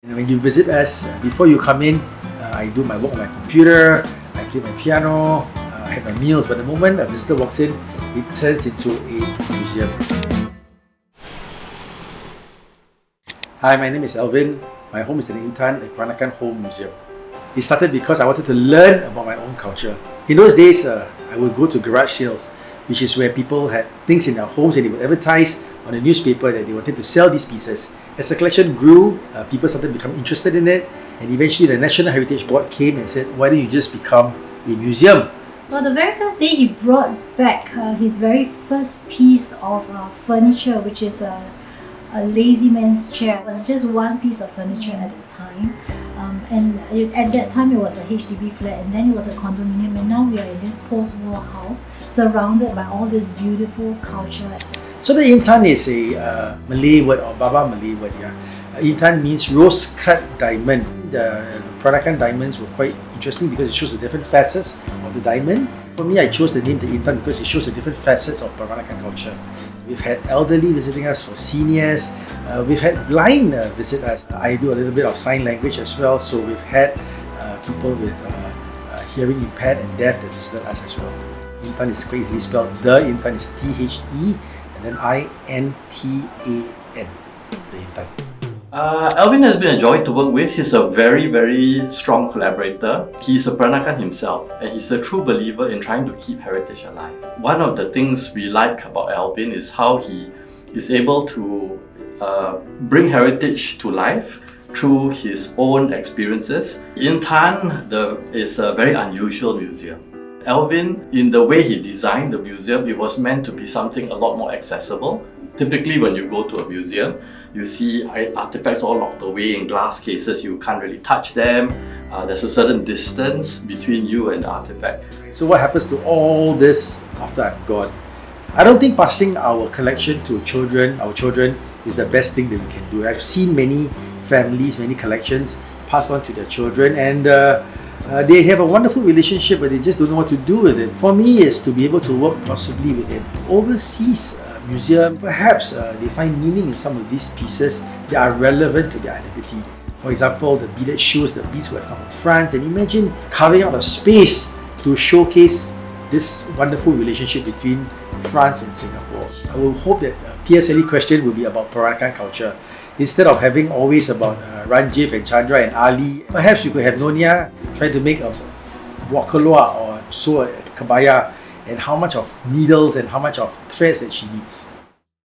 And when you visit us, before you come in, I do my work on my computer, I play my piano, I have my meals. But the moment a visitor walks in, it turns into a museum. Hi, my name is Alvin. My home is in Intan, a Peranakan Home Museum. It started because I wanted to learn about my own culture. In those days, I would go to garage sales, which is where people had things in their homes and they would advertise on the newspaper that they wanted to sell these pieces. As the collection grew, people started becoming interested in it, and eventually the National Heritage Board came and said, why don't you just become a museum? Well, the very first day he brought back his very first piece of furniture, which is a lazy man's chair. It was just one piece of furniture at the time, and at that time it was a HDB flat, and then it was a condominium, and now we are in this post-war house surrounded by all this beautiful culture. So the Intan is a Malay word, or Baba Malay word. Yeah, Intan means rose-cut diamond. The Peranakan diamonds were quite interesting because it shows the different facets of the diamond. For me, I chose the name the Intan because it shows the different facets of Peranakan culture. We've had elderly visiting us for seniors. We've had blind visit us. I do a little bit of sign language as well, so we've had people with hearing impaired and deaf that visited us as well. Intan is quite easily spelled. The Intan is T-H-E and then I-N-T-A-N. The Intan. Alvin has been a joy to work with. He's a very, very strong collaborator. He's a Peranakan himself, and he's a true believer in trying to keep heritage alive. One of the things we like about Alvin is how he is able to bring heritage to life through his own experiences. Intan is a very unusual museum. Alvin, in the way he designed the museum, it was meant to be something a lot more accessible. Typically, when you go to a museum, you see artifacts all locked away in glass cases. You can't really touch them. There's a certain distance between you and the artifact. So what happens to all this after I'm gone? I don't think passing our collection to our children, is the best thing that we can do. I've seen many families, many collections pass on to their children, and they have a wonderful relationship, but they just don't know what to do with it. For me, is to be able to work possibly with an overseas museum. Perhaps they find meaning in some of these pieces that are relevant to their identity. For example, the beaded shoes, the beads were from France, and imagine carving out a space to showcase this wonderful relationship between France and Singapore. I will hope that PSLE question will be about Peranakan culture. Instead of having always about Ranjiv and Chandra and Ali, perhaps you could have Nonia try to make a wakalua or sew a kabaya, and how much of needles and how much of threads that she needs.